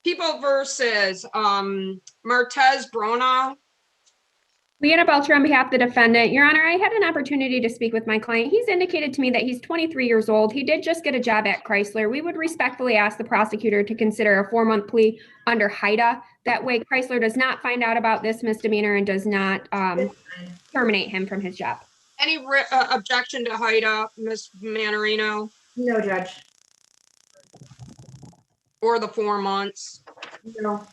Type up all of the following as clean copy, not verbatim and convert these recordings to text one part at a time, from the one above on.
People versus Martez Broner. Leanna Belcher on behalf of the defendant. Your Honor, I had an opportunity to speak with my client. He's indicated to me that he's 23 years old. He did just get a job at Chrysler. We would respectfully ask the prosecutor to consider a 4-month plea under HIDA. That way, Chrysler does not find out about this misdemeanor and does not terminate him from his job. Any objection to HIDA, Ms. Mannarino? No, Judge. Or the 4 months? No.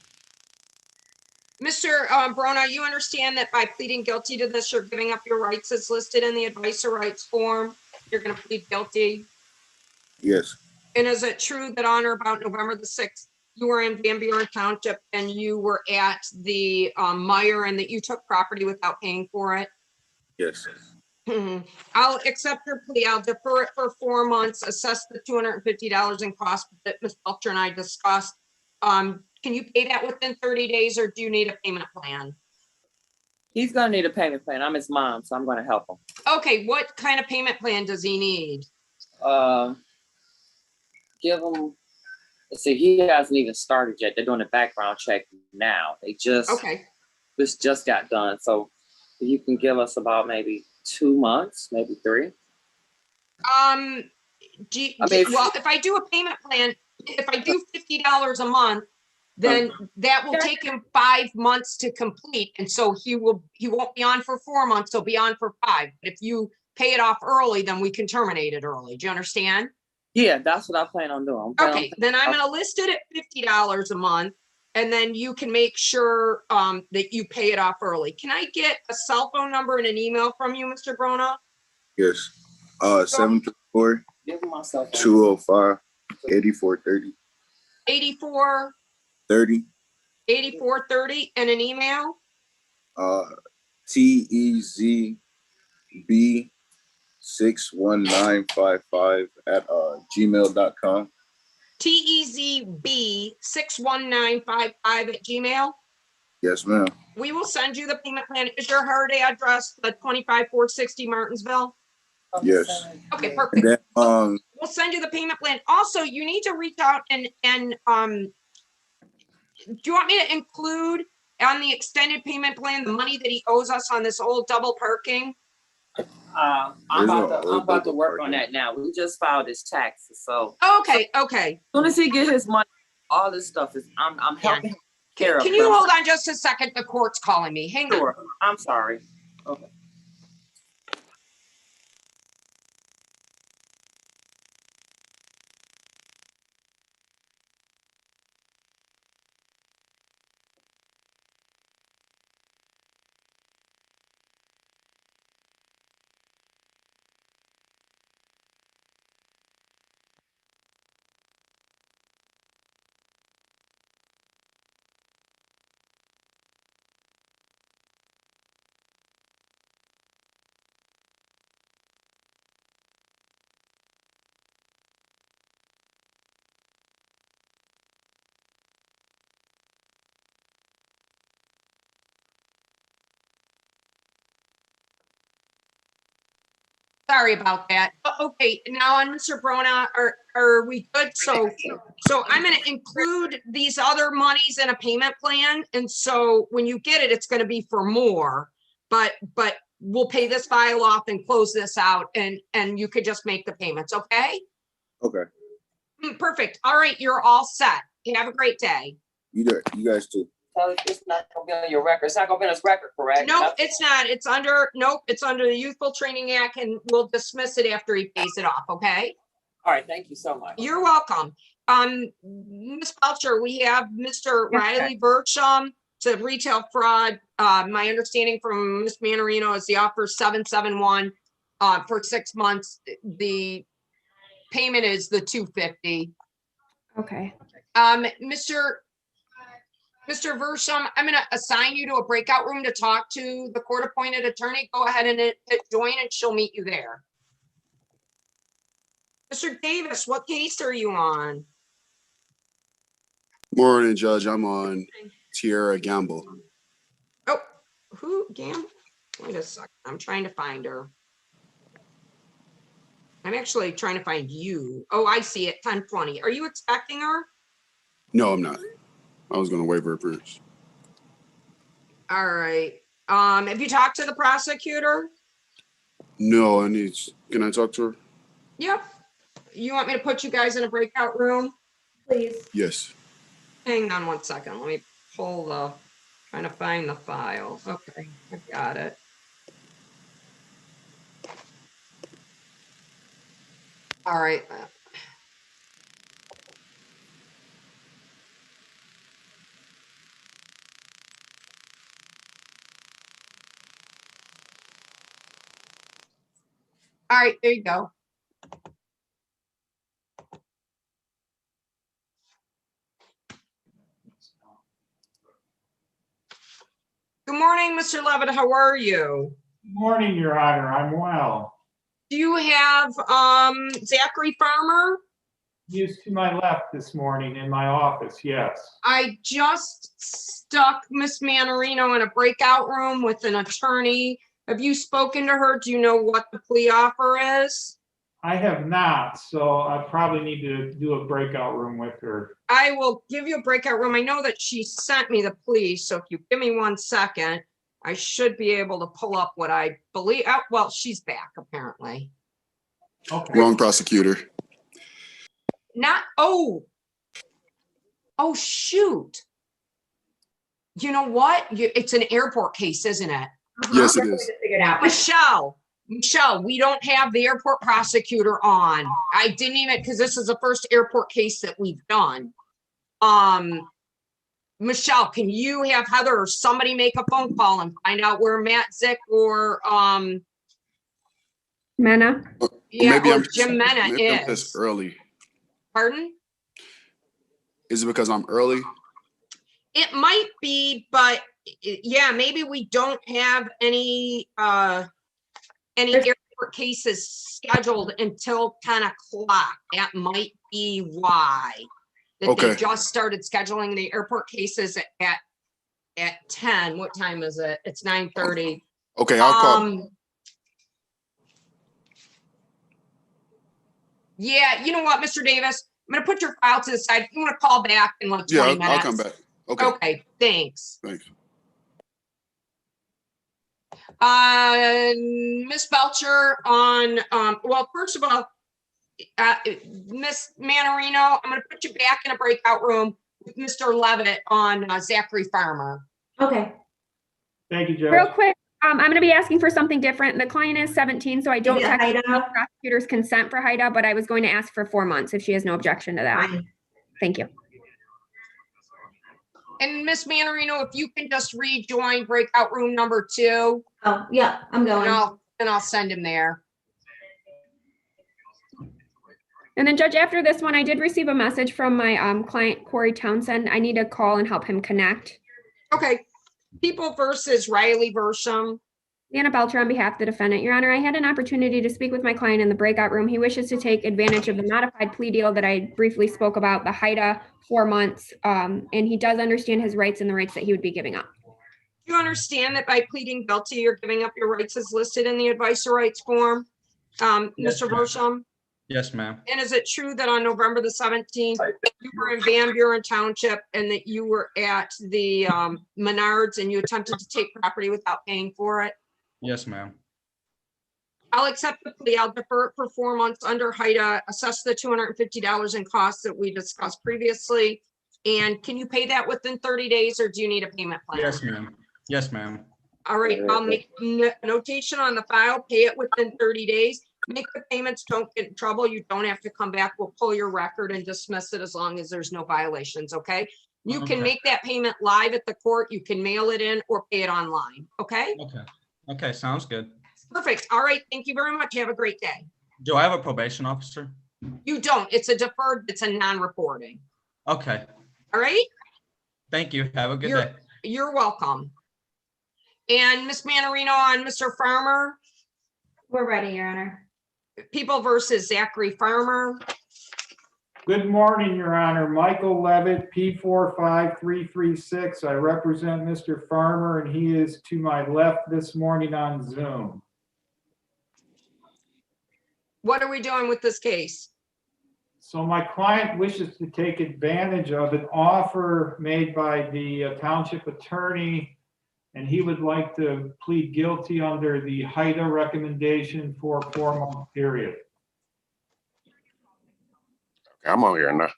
Mr. Broner, you understand that by pleading guilty to this, you're giving up your rights as listed in the advice of rights form? You're going to plead guilty? Yes. And is it true that on or about November the 6th, you were in Van Buren Township and you were at the Meyer and that you took property without paying for it? Yes. I'll accept your plea. I'll defer it for 4 months, assess the $250 in cost that Ms. Belcher and I discussed. Can you pay that within 30 days or do you need a payment plan? He's gonna need a payment plan. I'm his mom, so I'm gonna help him. Okay, what kind of payment plan does he need? Give him, let's see, he hasn't even started yet. They're doing a background check now. This just got done. So you can give us about maybe 2 months, maybe 3. Well, if I do a payment plan, if I do $50 a month, then that will take him 5 months to complete. And so he won't be on for 4 months, he'll be on for 5. But if you pay it off early, then we can terminate it early. Do you understand? Yeah, that's what I plan on doing. Okay, then I'm gonna list it at $50 a month, and then you can make sure that you pay it off early. Can I get a cell phone number and an email from you, Mr. Broner? Yes. 734-205-8430. 84 30. 8430 and an email? TEZB61955 TEZB61955 Yes, ma'am. We will send you the payment plan. Is your hard address the 25460 Martinsville? Yes. Okay, perfect. And then, we'll send you the payment plan. Also, you need to reach out and do you want me to include on the extended payment plan the money that he owes us on this old double parking? I'm about to work on that now. We just filed his taxes, so. Okay. As soon as he get his money, all this stuff is, I'm helping him care of. Can you hold on just a second? The court's calling me. Hang on. Sure. I'm sorry. Okay. Sorry about that. Okay, now on Mr. Broner, are we good? So I'm going to include these other monies in a payment plan. And so when you get it, it's going to be for more, but we'll pay this file off and close this out and you could just make the payments. Okay. okay. Perfect. All right. You're all set. You have a great day. You guys too. It's not gonna be on your record. It's not gonna be on his record, correct? No, it's not. It's under the Youthful Training Act and we'll dismiss it after he pays it off. Okay. All right. Thank you so much. You're welcome. Ms. Belcher, we have Mr. Riley Bircham to retail fraud. My understanding from Ms. Mannarino is the offer 771 for 6 months. The payment is the $250. Okay. Mr. Versham, I'm going to assign you to a breakout room to talk to the court-appointed attorney. Go ahead and hit join and she'll meet you there. Mr. Davis, what case are you on? Morning, Judge. I'm on Tierra Gamble. Oh, who? Gamble? Wait a second. I'm trying to find her. I'm actually trying to find you. Oh, I see it. 1020. Are you expecting her? No, I'm not. I was gonna waive her appearance. All right. Have you talked to the prosecutor? No, can I talk to her? Yep. You want me to put you guys in a breakout room? Please. Yes. Hang on one second. Let me trying to find the file. Okay, I got it. All right. All right, there you go. Good morning, Mr. Levitt. How are you? Morning, Your Honor. I'm well. Do you have Zachary Farmer? He is to my left this morning in my office, yes. I just stuck Miss Mannarino in a breakout room with an attorney. Have you spoken to her? Do you know what the plea offer is? I have not, so I probably need to do a breakout room with her. I will give you a breakout room. I know that she sent me the plea, so if you give me 1 second, I should be able to pull up what I believe. Oh, well, she's back apparently. Okay. Wrong prosecutor. Oh, shoot. You know what? It's an airport case, isn't it? Yes, it is. Figured out. Michelle, we don't have the airport prosecutor on. I didn't even, because this is the first airport case that we've done. Michelle, can you have Heather or somebody make a phone call and find out where Matt Zick or Mena. yeah, Maybe or I'm Jim Mena maybe I'm just is? early. Pardon? Is it because I'm early? It might be, but yeah, maybe we don't have any airport cases scheduled until 10 o'clock. That might be why. That they Okay. just started scheduling the airport cases at 10. What time is it? It's 9:30. Okay, I'll call. Yeah, you know what, Mr. Davis? I'm gonna put your file to the side. If you want to call back in like 20 minutes. I'll come back. Okay. Okay, thanks. Thanks. Miss Belcher on, well, first of all, Miss Mannarino, I'm gonna put you back in a breakout room with Mr. Levitt on Zachary Farmer. Okay. Thank you, Judge. Real quick, I'm going to be asking for something different. The client is 17, so I don't Is it technically HIDA? need prosecutor's consent for HIDA, but I was going to ask for 4 months if she has no objection to that. Fine. Thank you. And Miss Mannarino, if you can just rejoin breakout room number 2, Oh, yeah, I'm going. and I'll send him there. And then Judge, after this one, I did receive a message from my client, Corey Townsend. I need to call and help him connect. Okay. People versus Riley Versham. Anna Belcher on behalf of the defendant. Your Honor, I had an opportunity to speak with my client in the breakout room. He wishes to take advantage of the modified plea deal that I briefly spoke about, the HIDA 4 months, and he does understand his rights and the rights that he would be giving up. Do you understand that by pleading guilty, you're giving up your rights as listed in the advice rights form, Yes, Mr. ma'am. Versham? Yes, ma'am. And is it true that on November the 17th, you were in Van Buren Township and that you were at the Menards and you attempted to take property without paying for it? Yes, ma'am. I'll accept the plea. I'll defer it for 4 months under HIDA, assess the $250 in costs that we discussed previously. And can you pay that within 30 days or do you need a payment plan? Yes, ma'am. Yes, ma'am. All right, I'll make notation on the file, pay it within 30 days. Make the payments, don't get in trouble. You don't have to come back. We'll pull your record and dismiss it as long as there's no violations, okay? You can Okay. make that payment live at the court. You can mail it in or pay it online, okay? Okay. Okay, sounds good. Perfect. All right, thank you very much. Have a great day. Do I have a probation officer? You don't. It's a deferred, it's a non-reporting. Okay. All right? Thank you. Have a good day. You're welcome. And Ms. Mannarino on Mr. Farmer, We're ready, Your Honor. People versus Zachary Farmer. Good morning, Your Honor. Michael Levitt, P45336. I represent Mr. Farmer, and he is to my left this morning on Zoom. What are we doing with this case? So my client wishes to take advantage of an offer made by the township attorney, and he would like to plead guilty under the HIDA recommendation for a 4-month period. I'm on here now.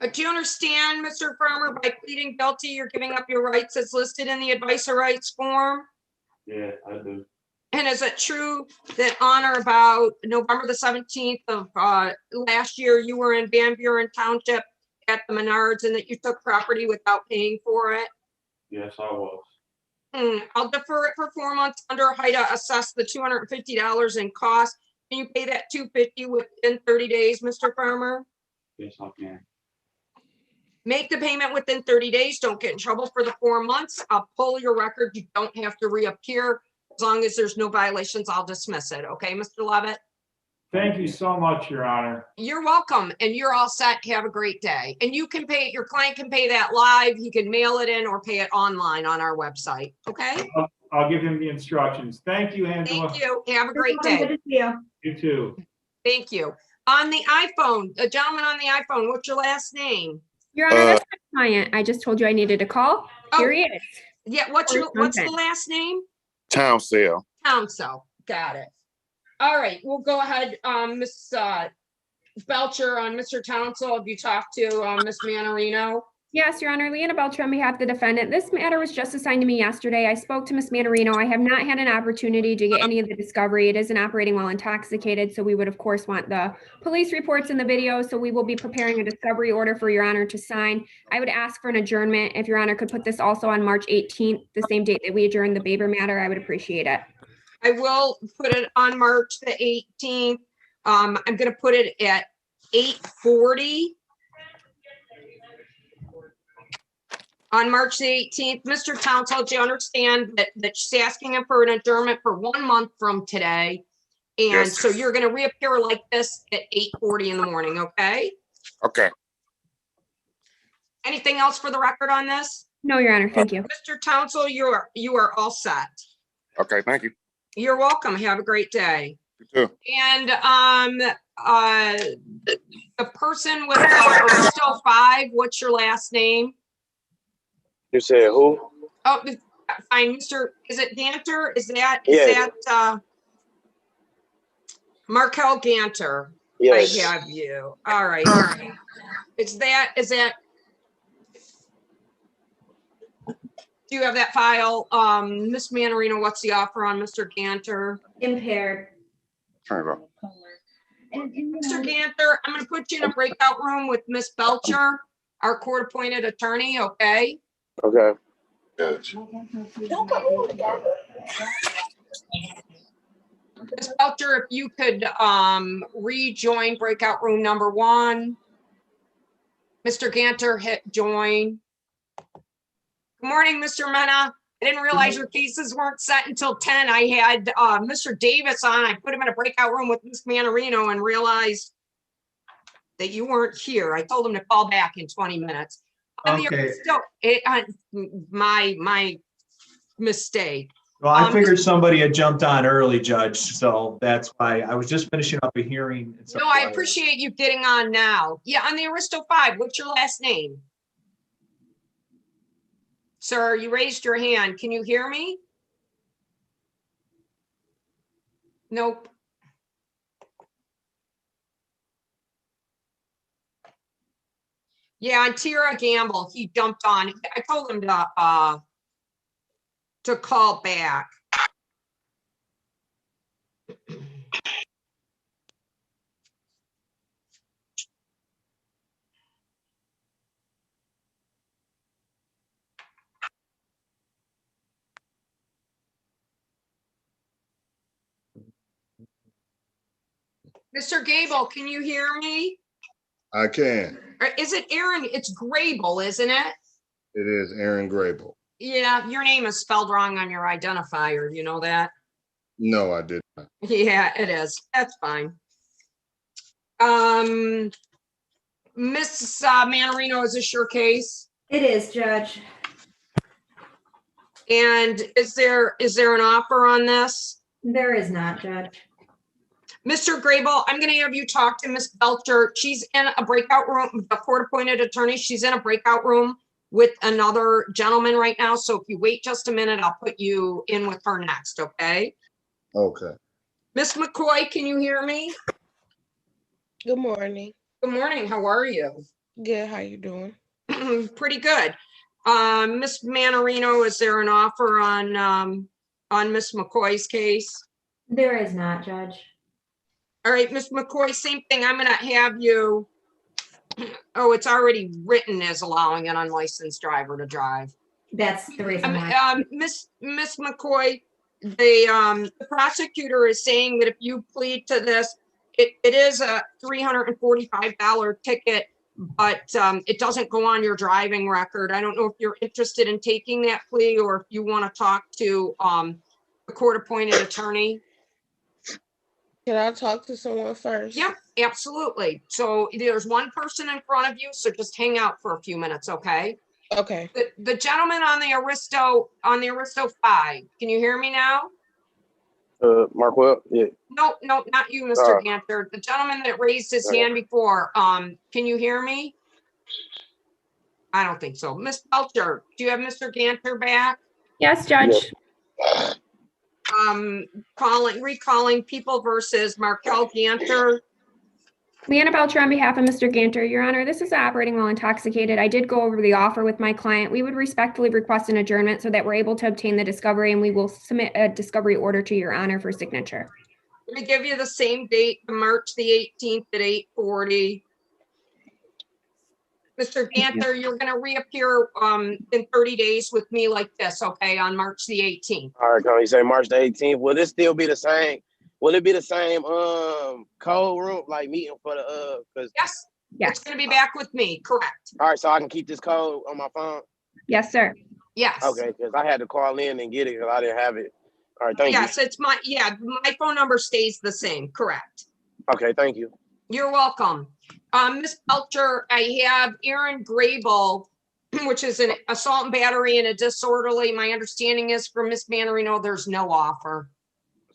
Do you understand, Mr. Farmer, by pleading guilty, you're giving up your rights as listed in the advice of rights form? Yeah, I do. And is it true that on or about November the 17th of last year, you were in Van Buren Township at the Menards and that you took property without paying for it? Yes, I was. I'll defer it for 4 months under HIDA, assess the $250 in cost. Can you pay that $250 within 30 days, Mr. Farmer? Yes, I can. Make the payment within 30 days. Don't get in trouble for the 4 months. I'll pull your record. You don't have to reappear. As long as there's no violations, I'll dismiss it. Okay, Mr. Levitt? Thank you so much, Your Honor. You're welcome, and you're all set. Have a great day. And you can pay it, your client can pay that live. He can mail it in or pay it online on our website. Okay? I'll give him the instructions. Thank you, Angela. Thank you. Have a great Good day. to see you. You too. Thank you. On the iPhone, the gentleman on the iPhone, what's your last name? Your Honor, that's my client. I just told you I needed to call. Here he is. Yeah, what's the last name? Town sale. Townsell. Got it. All right, we'll go ahead, Ms. Belcher, on Mr. Townsell. Have you talked to Ms. Mannarino? Yes, Your Honor, Leanna Belcher on behalf of the defendant. This matter was just assigned to me yesterday. I spoke to Ms. Mannarino. I have not had an opportunity to get any of the discovery. It isn't operating while intoxicated, so we would, of course, want the police reports and the video, so we will be preparing a discovery order for Your Honor to sign. I would ask for an adjournment. If Your Honor could put this also on March 18th, the same date that we adjourned the Baber matter, I would appreciate it. I will put it on March the 18th. I'm going to put it at 8:40. On March the 18th, Mr. Townsell, do you understand that she's asking him for an adjournment for 1 month from today? And Yes. so you're going to reappear like this at 8:40 in the morning, okay? Okay. Anything else for the record on this? No, Your Honor, thank you. Mr. Townsell, you are all set. Okay, thank you. You're welcome. Have a great day. You too. And the person with Aristo 5, what's your last name? You said who? Oh, fine, Mr. Is it Ganter? Is Yes. that Markel Ganter? Yes. I have you. All right. Is that, do you have that file? Ms. Mannarino, what's the offer on Mr. Ganter? Impaired. Turn it off. Mr. Ganter, I'm gonna put you in a breakout room with Ms. Belcher, our court-appointed attorney, okay? Okay. Yes. Ms. Belcher, if you could rejoin breakout room number 1. Mr. Ganter, hit join. Good morning, Mr. Mena. I didn't realize your cases weren't set until 10. I had Mr. Davis on. I put him in a breakout room with Ms. Mannarino and realized that you weren't here. I told him to call back in 20 minutes. Okay. My mistake. Well, I figured somebody had jumped on early, Judge, so that's why I was just finishing up a hearing. And so No, I appreciate you getting on now. Yeah, on the Aristo 5, what's your last name? Sir, you raised your hand. Can you hear me? Nope. Yeah, on Tira Gamble, he jumped on. I told him to call back. Mr. Gable, can you hear me? I can. Or is it Aaron? It's Grebel, isn't it? It is Aaron Grebel. Yeah, your name is spelled wrong on your identifier. You know that? No, I did not. Yeah, it is. That's fine. Miss Mannarino, is this your case? It is, Judge. And is there an offer on this? There is not, Judge. Mr. Grebel, I'm gonna have you talk to Ms. Belcher. She's in a breakout room, the court-appointed attorney. She's in a breakout room with another gentleman right now. So if you wait just a minute, I'll put you in with her next, okay? Okay. Miss McCoy, can you hear me? Good morning. Good morning. How are you? Good. How you doing? Pretty good. Miss Mannarino, is there an offer on Miss McCoy's case? There is not, Judge. All right, Miss McCoy, same thing. I'm gonna have you. Oh, it's already written as allowing an unlicensed driver to drive. That's the reason why. Miss McCoy, the prosecutor is saying that if you plead to this, it is a $345 ticket, but it doesn't go on your driving record. I don't know if you're interested in taking that plea or if you want to talk to the court-appointed attorney. Can I talk to someone first? Yep, absolutely. So there's one person in front of you, so just hang out for a few minutes, okay? Okay. The gentleman on the Aristo 5, can you hear me now? Markwell, yeah. No, not you, Mr. Ganter. The gentleman that raised his hand before, can you hear me? I don't think so. Miss Belcher, do you have Mr. Ganter back? Yes, Judge. Yeah. Recalling People versus Markel Ganter. Leanna Belcher on behalf of Mr. Ganter. Your Honor, this is operating while intoxicated. I did go over the offer with my client. We would respectfully request an adjournment so that we're able to obtain the discovery, and we will submit a discovery order to Your Honor for signature. Let me give you the same date, March the 18th at 8:40. Mr. Ganter, you're going to reappear in 30 days with me like this, okay, on March the 18th. All right, can you say March the 18th? Will this still be the same? Will it be the same code room, like meeting for the Yes. It's going to be back with me, correct? All right, so I can keep this code on my phone? Yes, sir. Yes. Okay, because I had to call in and get it because I didn't have it. All right, thank you. Yes, it's my phone number stays the same, correct? Okay, thank you. You're welcome. Ms. Belcher, I have Aaron Grebel, which is an assault and battery and a disorderly. My understanding is from Ms. Mannarino, there's no offer.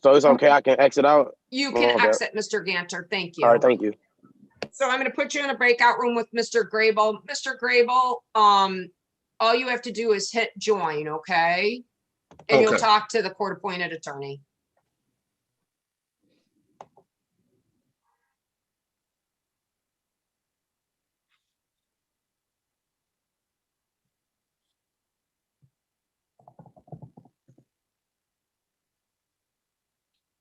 So it's okay, I can exit out? You can exit, Mr. Ganter. Thank you. All right, thank you. So I'm going to put you in a breakout room with Mr. Grebel. Mr. Grebel, all you have to do is hit join, okay? And you'll talk to the court-appointed attorney.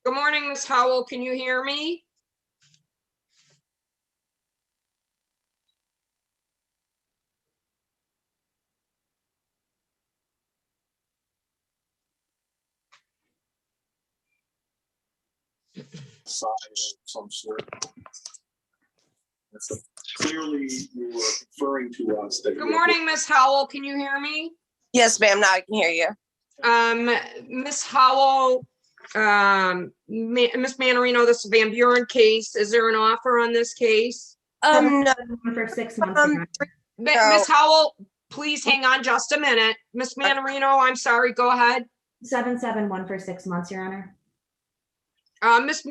Good morning, Ms. Howell. Can you hear me? Side of some sort. So clearly you were referring to us that. Good morning, Ms. Howell. Can you hear me? Yes, ma'am. Now I can hear you. Ms. Howell, Ms. Mannarino, this Van Buren case, is there an offer on this case? No. For 6 months. Ms. Howell, please hang on just a minute. Ms. Mannarino, I'm sorry, go ahead. 771 for 6 months, Your Honor. Ms.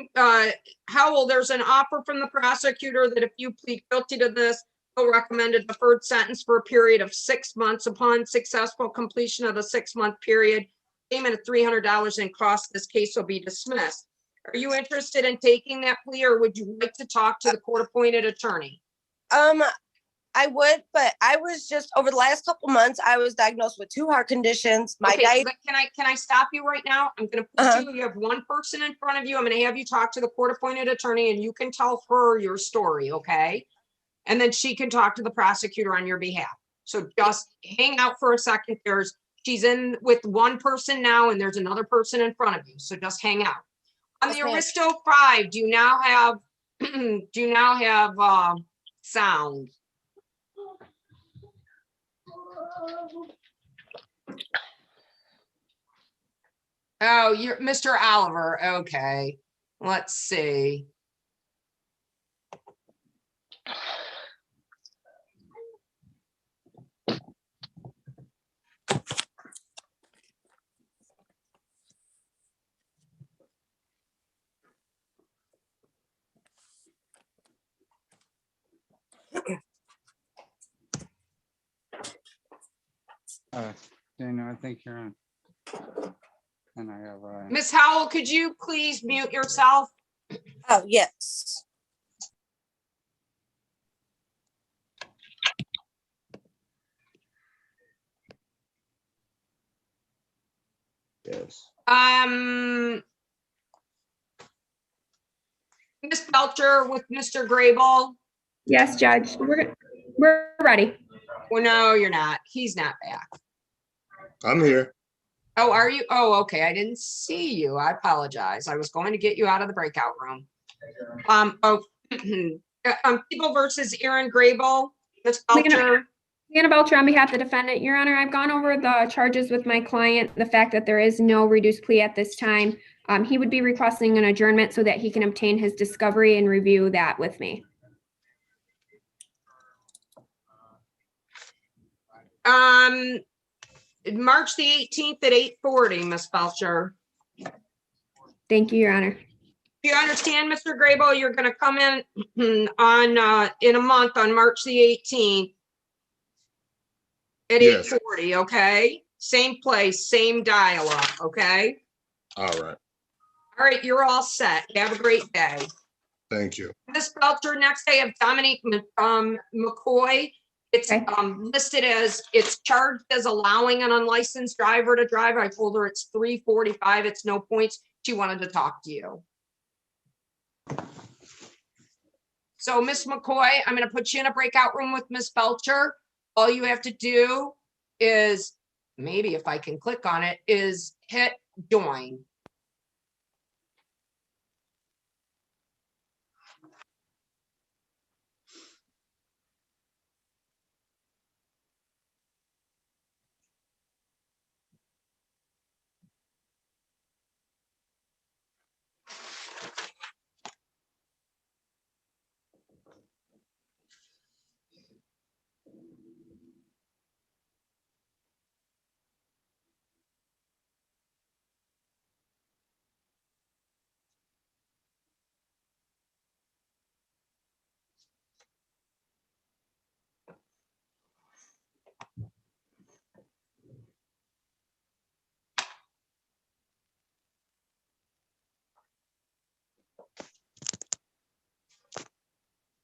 Howell, there's an offer from the prosecutor that if you plead guilty to this, he'll recommend a deferred sentence for a period of 6 months. Upon successful completion of the 6-month period, payment of $300 in costs, this case will be dismissed. Are you interested in taking that plea, or would you like to talk to the court-appointed attorney? I would, but I was just over the last couple months, I was diagnosed with 2 heart conditions. Can I stop you right now? I'm going to put you have one person in front of you. I'm going to have you talk to the court-appointed attorney, and you can tell her your story, okay? And then she can talk to the prosecutor on your behalf. So just hang out for a second. She's in with one person now, and there's another person in front of you. So just hang out. On the Aristo 5, do you now have sound? Oh, you're Mr. Oliver. Okay. Let's see. Daniel, I think you're on. And I have Ryan. Miss Howell, could you please mute yourself? Oh, yes. Yes. Miss Belcher with Mr. Grebel. Yes, Judge. We're ready. Well, no, you're not. He's not back. I'm here. Oh, are you? Oh, okay. I didn't see you. I apologize. I was going to get you out of the breakout room. People versus Aaron Grebel. Miss Belcher. Leanna Belcher on behalf of the defendant. Your Honor, I've gone over the charges with my client, the fact that there is no reduced plea at this time. He would be requesting an adjournment so that he can obtain his discovery and review that with me. March the 18th at 8:40, Miss Belcher. Thank you, Your Honor. Do you understand, Mr. Grebel? You're going to come in on in a month on March the 18th at 8:40, okay? Same place, same dialogue, okay? All right. All right, you're all set. Have a great day. Thank you. Miss Belcher, next I have Dominique McCoy. It's listed as, it's charged as allowing an unlicensed driver to drive. I told her it's 345. It's no points. She wanted to talk to you. So Miss McCoy, I'm going to put you in a breakout room with Miss Belcher. All you have to do is, maybe if I can click on it, is hit join.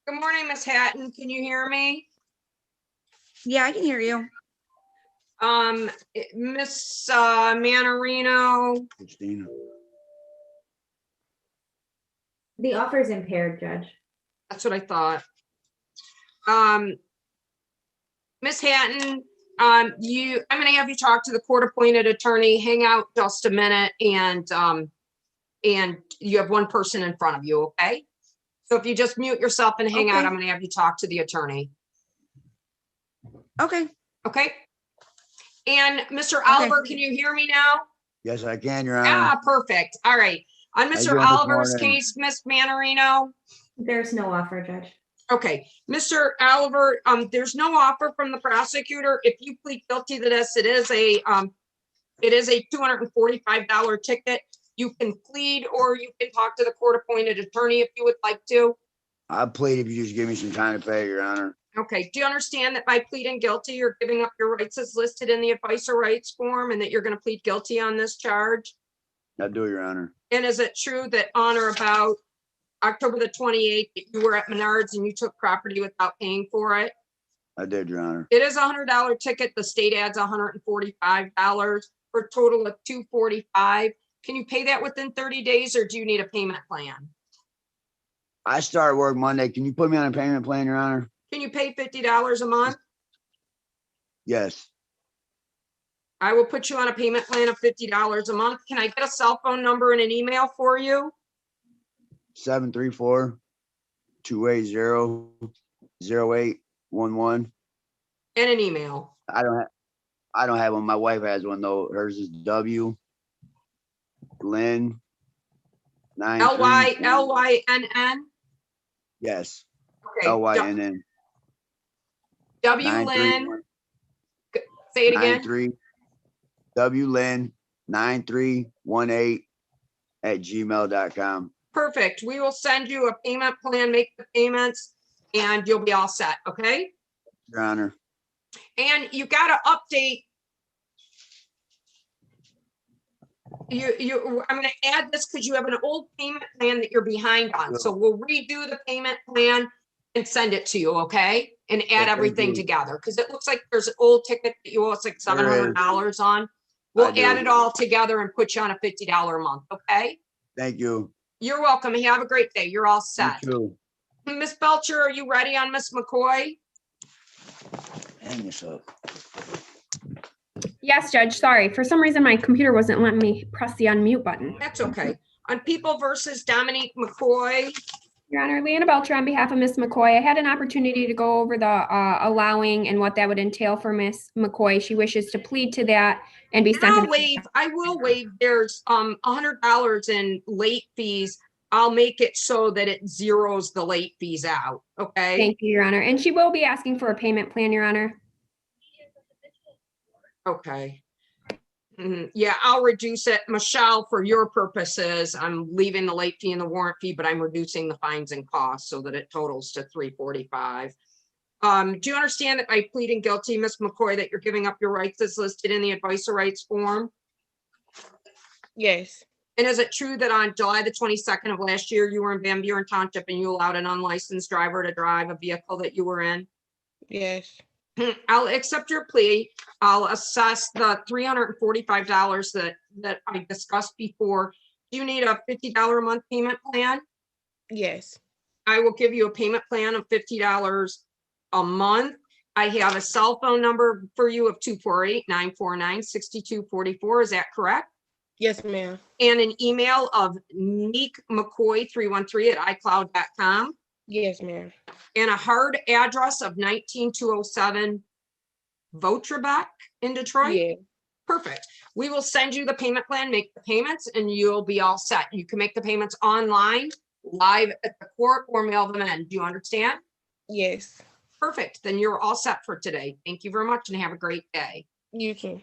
Good morning, Miss Hatton. Can you hear me? Yeah, I can hear you. Miss Mannarino. Christina. The offer is impaired, Judge. That's what I thought. Miss Hatton, I'm going to have you talk to the court-appointed attorney. Hang out just a minute, and you have one person in front of you, okay? So if you just mute yourself and hang out, I'm going to have you talk to the attorney. Okay. Okay. And Mr. Oliver, can you hear me now? Yes, I can, Your Honor. Ah, perfect. All right. On Mr. Oliver's case, Miss Mannarino. There's no offer, Judge. Okay, Mr. Oliver, there's no offer from the prosecutor. If you plead guilty to this, it is a $245 ticket. You can plead, or you can talk to the court-appointed attorney if you would like to. I plead if you just give me some time to pay, Your Honor. Okay, do you understand that by pleading guilty, you're giving up your rights as listed in the advice or rights form, and that you're going to plead guilty on this charge? I do, Your Honor. And is it true that on or about October the 28th, you were at Menards and you took property without paying for it? I did, Your Honor. It is a $100 ticket. The state adds $145 for a total of $245. Can you pay that within 30 days, or do you need a payment plan? I start work Monday. Can you put me on a payment plan, Your Honor? Can you pay $50 a month? Yes. I will put you on a payment plan of $50 a month. Can I get a cell phone number and an email for you? 734-280-0811. And an email. I don't have one. My wife has one though. Hers is W. Lynn. L-Y-N-N? Yes. Okay. L-Y-N-N. W. Lynn. Say it again. W. Lynn 9318@gmail.com. Perfect. We will send you a payment plan, make the payments, and you'll be all set, okay? Your Honor. And you got to update I'm gonna add this because you have an old payment plan that you're behind on, so we'll redo the payment plan and send it to you, okay? And add thank everything you. together, because it looks like there's an old ticket that you owe us like $700 on. We'll do. add it all together and put you on a $50 a month, okay? Thank you. You're welcome. Have a great day. You're all set. You too. Miss Belcher, are you ready on Miss McCoy? Hang yourself. Yes, Judge, sorry. For some reason, my computer wasn't letting me press the unmute button. That's okay. On People versus Dominique McCoy. Your Honor, Leanna Belcher on behalf of Miss McCoy. I had an opportunity to go over the allowing and what that would entail for Miss McCoy. She wishes to plead to that and be sent. I will waive. There's $100 in late fees. I'll make it so that it zeroes the late fees out. Okay. Thank you, Your Honor. And she will be asking for a payment plan, Your Honor. Okay. Yeah, I'll reduce it. Michelle, for your purposes, I'm leaving the late fee and the warrant fee, but I'm reducing the fines and costs so that it totals to $345. Do you understand that by pleading guilty, Ms. McCoy, that you're giving up your rights as listed in the advice of rights form? Yes. And is it true that on July the 22nd of last year, you were in Van Buren Township and you allowed an unlicensed driver to drive a vehicle that you were in? Yes. I'll accept your plea. I'll assess the $345 that I discussed before. Do you need a $50 a month payment plan? Yes. I will give you a payment plan of $50 a month. I have a cell phone number for you of 248-949-6244. Is that correct? Yes, ma'am. And an email of neekmccoy313@icloud.com. Yes, ma'am. And a hard address of 19207 Votrebec in Detroit? Yeah. Perfect. We will send you the payment plan, make the payments, and you'll be all set. You can make the payments online, live at the court, or mail them in. Do you understand? Yes. Perfect. Then you're all set for today. Thank you very much and have a great day. You too.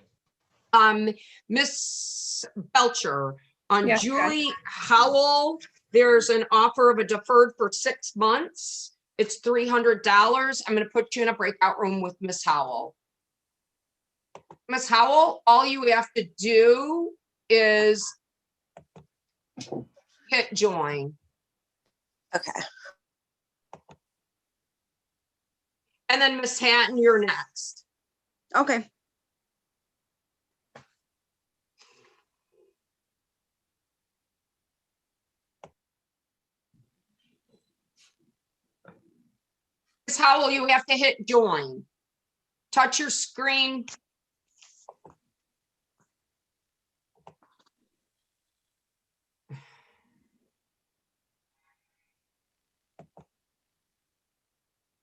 Miss Belcher, on Yes, Julie Howell, there's an offer of a deferred for 6 months. It's $300. I'm going to put you in a breakout room with Miss Howell. Miss Howell, all you have to do is hit join. Okay. And then Miss Hatton, you're next. Okay. Miss Howell, you have to hit join. Touch your screen.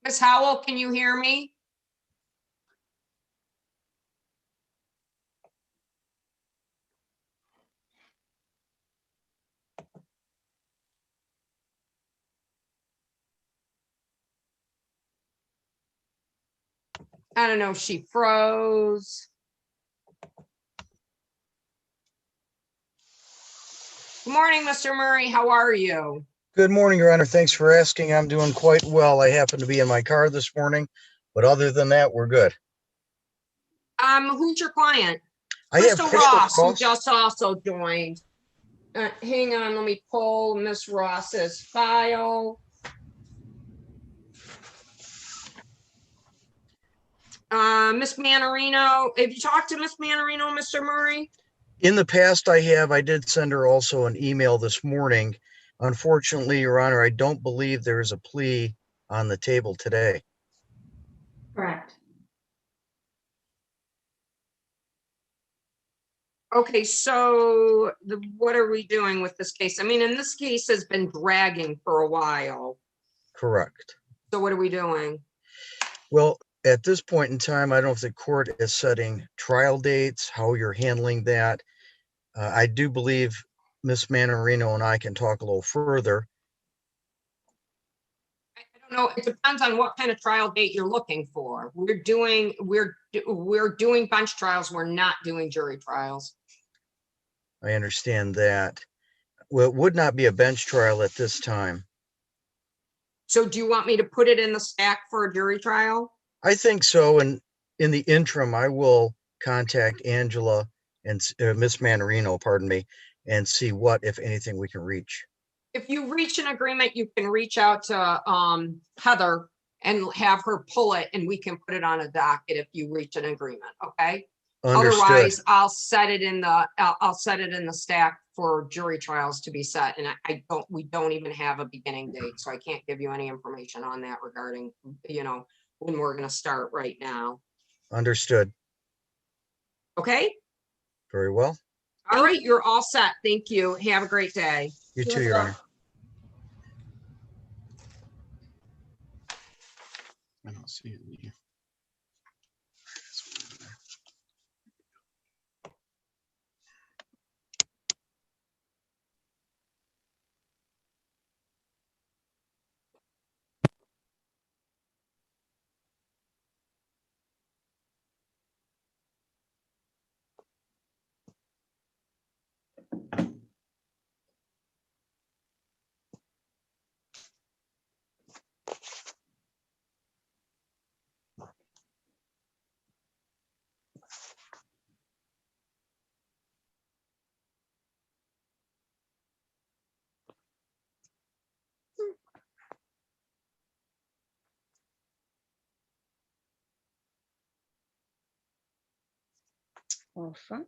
Miss Howell, can you hear me? I don't know if she froze. Good morning, Mr. Murray. How are you? Good morning, Your Honor. Thanks for asking. I'm doing quite well. I happen to be in my car this morning, but other than that, we're good. Who's your client? I have Crystal Ross, who just also joined. Hang on, let me pull Miss Ross's file. Miss Mannarino, have you talked to Miss Mannarino, Mr. Murray? In the past, I have. I did send her also an email this morning. Unfortunately, Your Honor, I don't believe there is a plea on the table today. Correct. Okay, so what are we doing with this case? I mean, and this case has been dragging for a while. Correct. So what are we doing? Well, at this point in time, I don't know if the court is setting trial dates, how you're handling that. I do believe Miss Mannarino and I can talk a little further. I don't know. It depends on what kind of trial date you're looking for. We're doing bench trials. We're not doing jury trials. I understand that. Well, it would not be a bench trial at this time. So do you want me to put it in the stack for a jury trial? I think so. And in the interim, I will contact Angela and Miss Mannarino, pardon me, and see what, if anything, we can reach. If you reach an agreement, you can reach out to Heather and have her pull it, and we can put it on a docket if you reach an agreement, okay? Understood. Otherwise, I'll set it in the stack for jury trials to be set, and we don't even have a beginning date, so I can't give you any information on that regarding, when we're gonna start right now, Understood. okay? Very well. All right, you're all set. Thank you. Have a great day. You too, Your Honor. I don't see it. Awesome.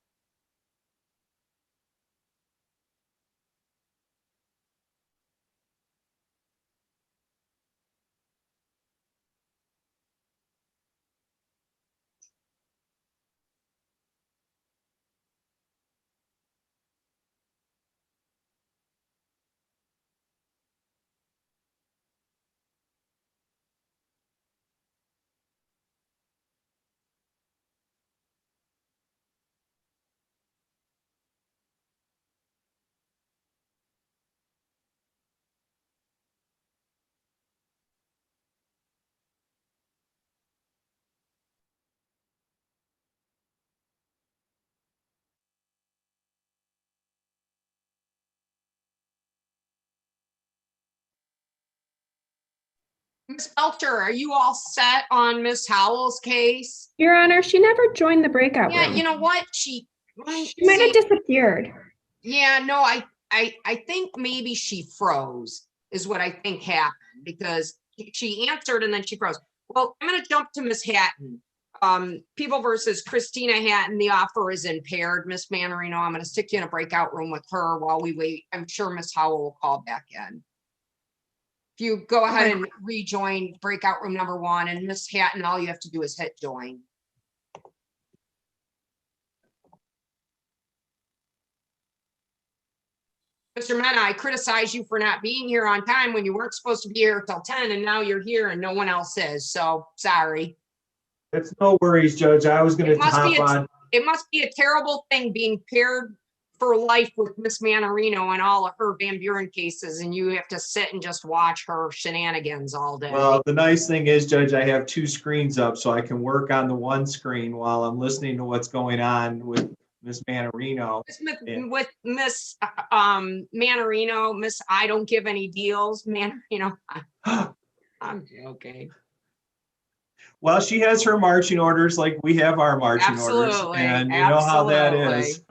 Ms. Belcher, are you all set on Miss Howell's case? Your Honor, she never joined the breakout Yeah, room. you know what? She might have disappeared. Yeah, no, I think maybe she froze is what I think happened, because she answered and then she froze. Well, I'm gonna jump to Miss Hatton. People versus Christina Hatton, the offer is impaired. Miss Mannarino, I'm gonna stick you in a breakout room with her while we wait. I'm sure Miss Howell will call back in. If you go ahead and rejoin breakout room number 1, and Miss Hatton, all you have to do is hit join. Mr. Mena, I criticize you for not being here on time when you weren't supposed to be here till 10, and now you're here and no one else is, so sorry. It's no worries, Judge. I was gonna hop on. It must be a terrible thing being paired for life with Miss Mannarino and all of her Van Buren cases, and you have to sit and just watch her shenanigans all day. Well, the nice thing is, Judge, I have 2 screens up, so I can work on the one screen while I'm listening to what's going on with Miss Mannarino. With Miss Mannarino, Miss I don't give any deals, Mannarino. I'm joking. Well, she has her marching orders like we have our marching orders, Absolutely, and you know how that absolutely. is.